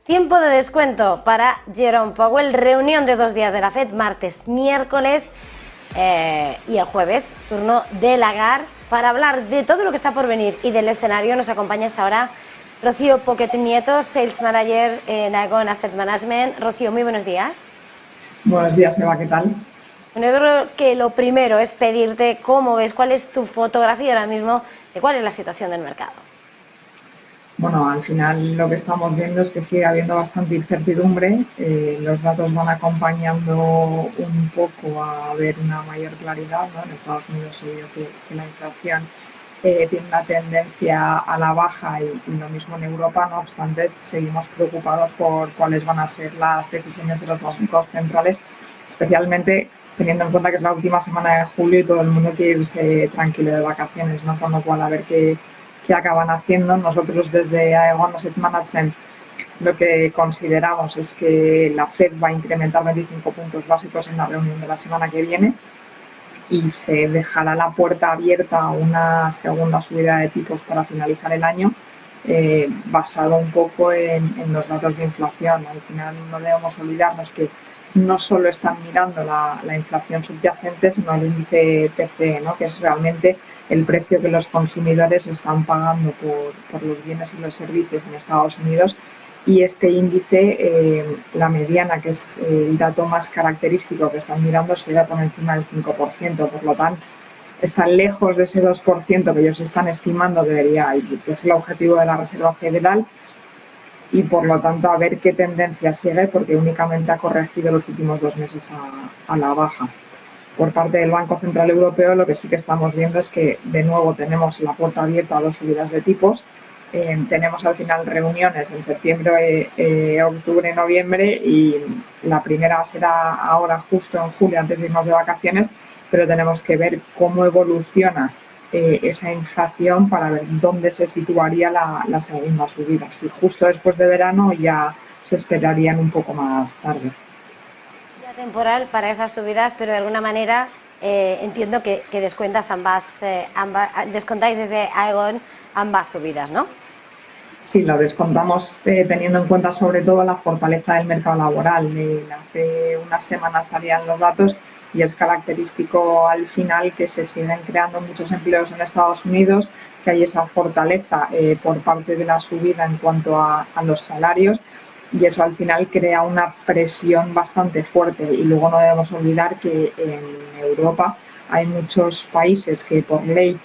Tiempo de descuento para Jerome Powell, reunión de 2 días de la FED, martes, miércoles y el jueves, turno de Lagarde. Para hablar de todo lo que está por venir y del escenario nos acompaña hasta ahora Rocío Poquet Nieto, Sales Manager en Aegon Asset Management. Rocío, muy buenos días. Buenos días, Eva, ¿qué tal? Bueno, yo creo que lo primero es pedirte cómo ves, cuál es tu fotografía ahora mismo de cuál es la situación del mercado. Bueno, al final lo que estamos viendo es que sigue habiendo bastante incertidumbre. Los datos van acompañando un poco a ver una mayor claridad, ¿no? En Estados Unidos se vio que la inflación tiene una tendencia a la baja y lo mismo en Europa. No obstante, seguimos preocupados por cuáles van a ser las decisiones de los bancos centrales, especialmente teniendo en cuenta que es la última semana de julio y todo el mundo quiere irse tranquilo de vacaciones, ¿no? Con lo cual, a ver qué acaban haciendo. Nosotros desde Aegon Asset Management lo que consideramos es que la FED va a incrementar 25 puntos básicos en la reunión de la semana que viene y se dejará la puerta abierta a una segunda subida de tipos para finalizar el año, basado un poco en los datos de inflación. Al final no debemos olvidarnos que no solo están mirando la inflación subyacente, sino el índice PCE, ¿no? Que es realmente el precio que los consumidores están pagando por los bienes y los servicios en Estados Unidos. Y este índice, la mediana, que es el dato más característico que están mirando, se da por encima del 5%. Por lo tanto, están lejos de ese 2% que ellos están estimando debería, y que es el objetivo de la Reserva Federal, y por lo tanto a ver qué tendencia sigue, porque únicamente ha corregido los últimos 2 meses a la baja. Por parte del Banco Central Europeo, lo que sí que estamos viendo es que de nuevo tenemos la puerta abierta a 2 subidas de tipos. Tenemos al final reuniones en septiembre, octubre, noviembre, y la primera será ahora justo en julio, antes de irnos de vacaciones, pero tenemos que ver cómo evoluciona esa inflación para ver dónde se situaría la segunda subida, si justo después de verano ya se esperarían un poco más tarde. Temporal para esas subidas, pero de alguna manera entiendo que descuentas descontáis desde Aegon ambas subidas, ¿no? Sí, lo descontamos teniendo en cuenta sobre todo la fortaleza del mercado laboral. Hace unas semanas salían los datos y es característico al final que se siguen creando muchos empleos en Estados Unidos, que hay esa fortaleza por parte de la subida en cuanto a los salarios, y eso al final crea una presión bastante fuerte. Y luego no debemos olvidar que en Europa hay muchos países que por ley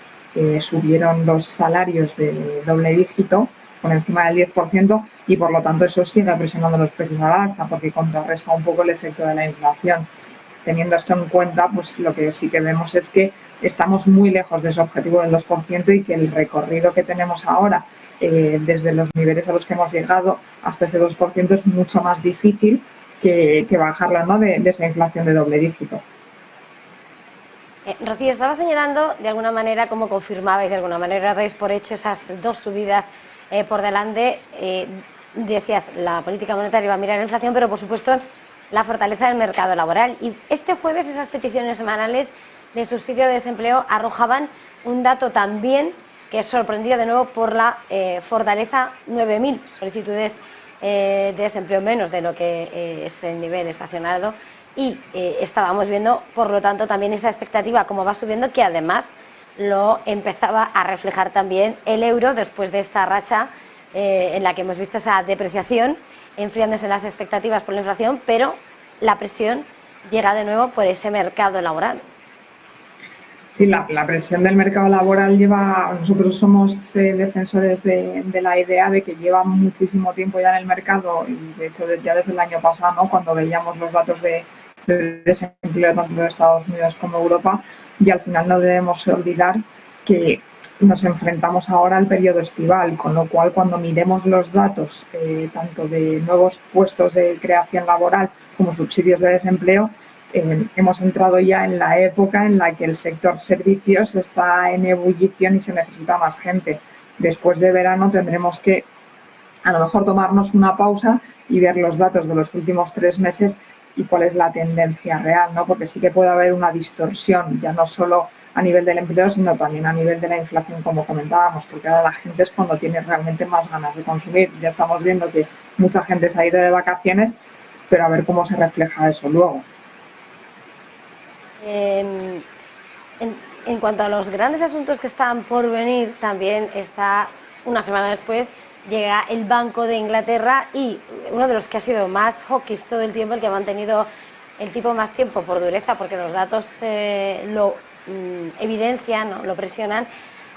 subieron los salarios de doble dígito, por encima del 10%, y por lo tanto eso sigue presionando los precios al alza porque contrarresta un poco el efecto de la inflación. Teniendo esto en cuenta, pues lo que sí que vemos es que estamos muy lejos de ese objetivo del 2% y que el recorrido que tenemos ahora, desde los niveles a los que hemos llegado hasta ese 2%, es mucho más difícil que bajarla, ¿no? de esa inflación de doble dígito. Rocío, estaba señalando de alguna manera, como confirmabais, de alguna manera dais por hecho esas 2 subidas por delante. Decías, la política monetaria va a mirar la inflación, pero por supuesto la fortaleza del mercado laboral. Y este jueves esas peticiones semanales de subsidio de desempleo arrojaban un dato también que sorprendía de nuevo por la fortaleza: 9.000 solicitudes de desempleo, menos de lo que es el nivel estacionado. Y estábamos viendo, por lo tanto, también esa expectativa, como va subiendo, que además lo empezaba a reflejar también el euro después de esta racha en la que hemos visto esa depreciación, enfriándose las expectativas por la inflación, pero la presión llega de nuevo por ese mercado laboral. Sí, la presión del mercado laboral nosotros somos defensores de la idea de que lleva muchísimo tiempo ya en el mercado, y de hecho ya desde el año pasado, ¿no? Cuando veíamos los datos de desempleo tanto de Estados Unidos como Europa, y al final no debemos olvidar que nos enfrentamos ahora al periodo estival, con lo cual cuando miremos los datos tanto de nuevos puestos de creación laboral como subsidios de desempleo, hemos entrado ya en la época en la que el sector servicios está en ebullición y se necesita más gente. Después de verano tendremos que a lo mejor tomarnos una pausa y ver los datos de los últimos 3 meses y cuál es la tendencia real, ¿no? Porque sí que puede haber una distorsión, ya no solo a nivel del empleo, sino también a nivel de la inflación, como comentábamos, porque ahora la gente es cuando tiene realmente más ganas de consumir. Ya estamos viendo que mucha gente se ha ido de vacaciones, pero a ver cómo se refleja eso luego. En, en cuanto a los grandes asuntos que están por venir, también está, una semana después, llega el Banco de Inglaterra y uno de los que ha sido más hawkish todo el tiempo, el que ha mantenido el tipo más tiempo por dureza, porque los datos lo evidencian, ¿no? Lo presionan,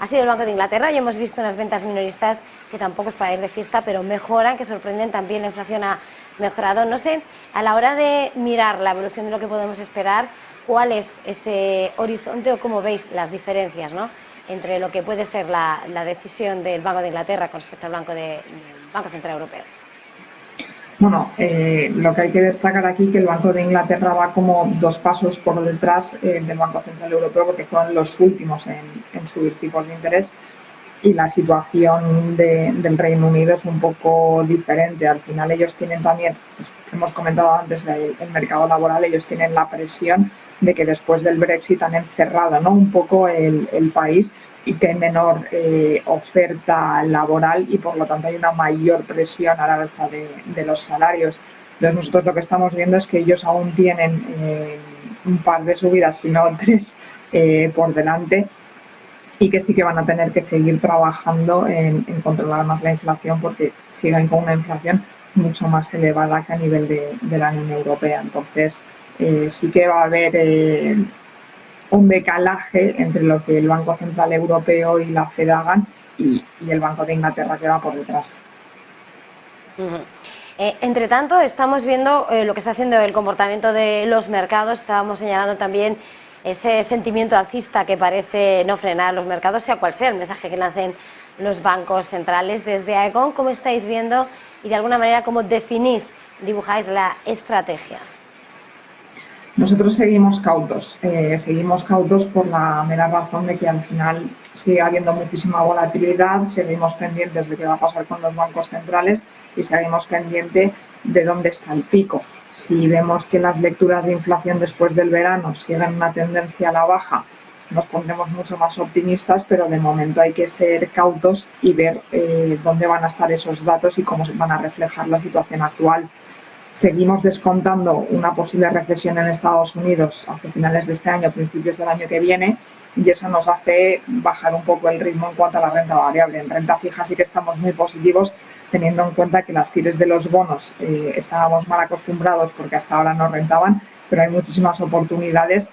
ha sido el Banco de Inglaterra. Y hemos visto unas ventas minoristas que tampoco es para ir de fiesta, pero mejoran, que sorprenden. También la inflación ha mejorado. No sé, a la hora de mirar la evolución de lo que podemos esperar, ¿cuál es ese horizonte o cómo veis las diferencias, ¿no?, entre lo que puede ser la decisión del Banco de Inglaterra con respecto al Banco Central Europeo? Bueno, lo que hay que destacar aquí es que el Banco de Inglaterra va como 2 pasos por detrás del Banco Central Europeo, porque fueron los últimos en subir tipos de interés, y la situación del Reino Unido es un poco diferente. Al final ellos tienen también, pues, hemos comentado antes, el mercado laboral, ellos tienen la presión de que después del Brexit han encerrado, ¿no?, un poco el país, y que hay menor oferta laboral y por lo tanto hay una mayor presión a la alza de los salarios. Entonces nosotros lo que estamos viendo es que ellos aún tienen un par de subidas, si no 3, por delante, y que sí que van a tener que seguir trabajando en controlar más la inflación, porque siguen con una inflación mucho más elevada que a nivel de la Unión Europea. Entonces sí que va a haber un decalaje entre lo que el Banco Central Europeo y la Fed hagan y el Banco de Inglaterra, que va por detrás. Entre tanto, estamos viendo lo que está siendo el comportamiento de los mercados. Estábamos señalando también ese sentimiento alcista que parece no frenar los mercados, sea cual sea el mensaje que lancen los bancos centrales. Desde Aegon, ¿cómo estáis viendo y de alguna manera cómo dibujáis la estrategia? Nosotros seguimos cautos por la mera razón de que al final sigue habiendo muchísima volatilidad, seguimos pendientes de qué va a pasar con los bancos centrales y seguimos pendientes de dónde está el pico. Si vemos que las lecturas de inflación después del verano siguen una tendencia a la baja, nos pondremos mucho más optimistas, pero de momento hay que ser cautos y ver dónde van a estar esos datos y cómo van a reflejar la situación actual. Seguimos descontando una posible recesión en Estados Unidos hacia finales de este año, principios del año que viene, y eso nos hace bajar un poco el ritmo en cuanto a la renta variable. En renta fija sí que estamos muy positivos, teniendo en cuenta que las TIRs de los bonos estábamos mal acostumbrados porque hasta ahora no rentaban, pero hay muchísimas oportunidades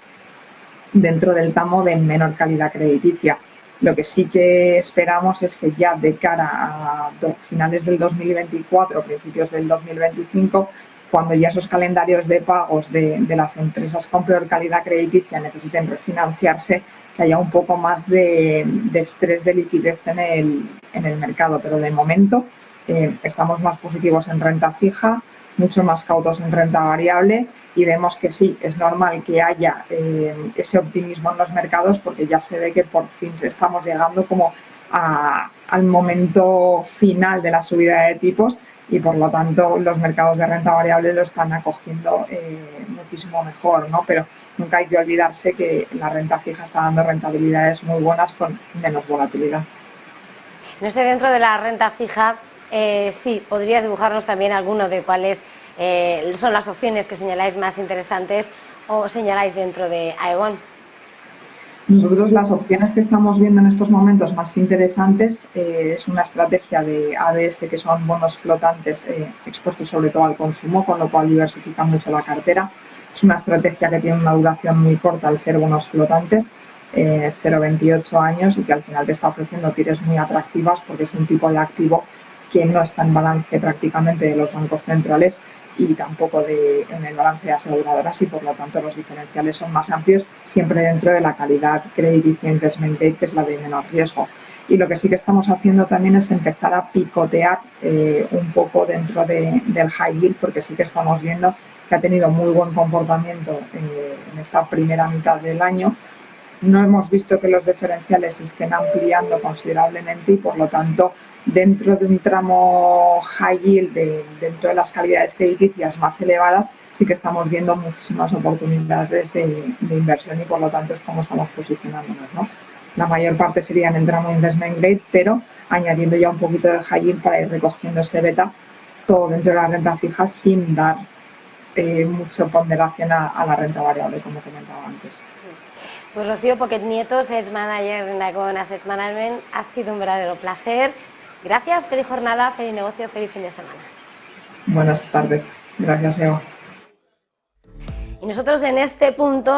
dentro del tramo de menor calidad crediticia. Lo que sí que esperamos es que ya de cara a finales del 2024, principios del 2025, cuando ya esos calendarios de pagos de las empresas con peor calidad crediticia necesiten refinanciarse, que haya un poco más de estrés de liquidez en el mercado. Pero de momento estamos más positivos en renta fija, mucho más cautos en renta variable, y vemos que sí, es normal que haya ese optimismo en los mercados, porque ya se ve que por fin estamos llegando como al momento final de la subida de tipos, y por lo tanto los mercados de renta variable lo están acogiendo muchísimo mejor, ¿no? Pero nunca hay que olvidarse que la renta fija está dando rentabilidades muy buenas con menos volatilidad. No sé, dentro de la renta fija, sí, podrías dibujarnos también alguno de cuáles son las opciones que señaláis más interesantes o señaláis dentro de Aegon. Nosotros las opciones que estamos viendo en estos momentos más interesantes es una estrategia de ABS, que son bonos flotantes expuestos sobre todo al consumo, con lo cual diversifica mucho la cartera. Es una estrategia que tiene una duración muy corta al ser bonos flotantes, 0,28 años, y que al final te está ofreciendo tires muy atractivas porque es un tipo de activo que no está en balance prácticamente de los bancos centrales y tampoco en el balance de aseguradoras, y por lo tanto los diferenciales son más amplios, siempre dentro de la calidad crediticia investment grade, que es la de menor riesgo. Y lo que sí que estamos haciendo también es empezar a picotear un poco dentro del high yield, porque sí que estamos viendo que ha tenido muy buen comportamiento en esta primera mitad del año, no hemos visto que los diferenciales se estén ampliando considerablemente y, por lo tanto, dentro de un tramo high yield, dentro de las calidades crediticias más elevadas, sí que estamos viendo muchísimas oportunidades de inversión y, por lo tanto, es como estamos posicionándonos, ¿no? La mayor parte sería en el tramo investment grade, pero añadiendo ya un poquito de high yield para ir recogiendo ese beta, todo dentro de la renta fija sin dar mucha ponderación a la renta variable, como comentaba antes. Pues Rocío Poquet Nietos es manager en Dacon Asset Management. Ha sido un verdadero placer. Gracias, feliz jornada, feliz negocio, feliz fin de semana. Buenas tardes. Gracias, Eva. Y nosotros en este punto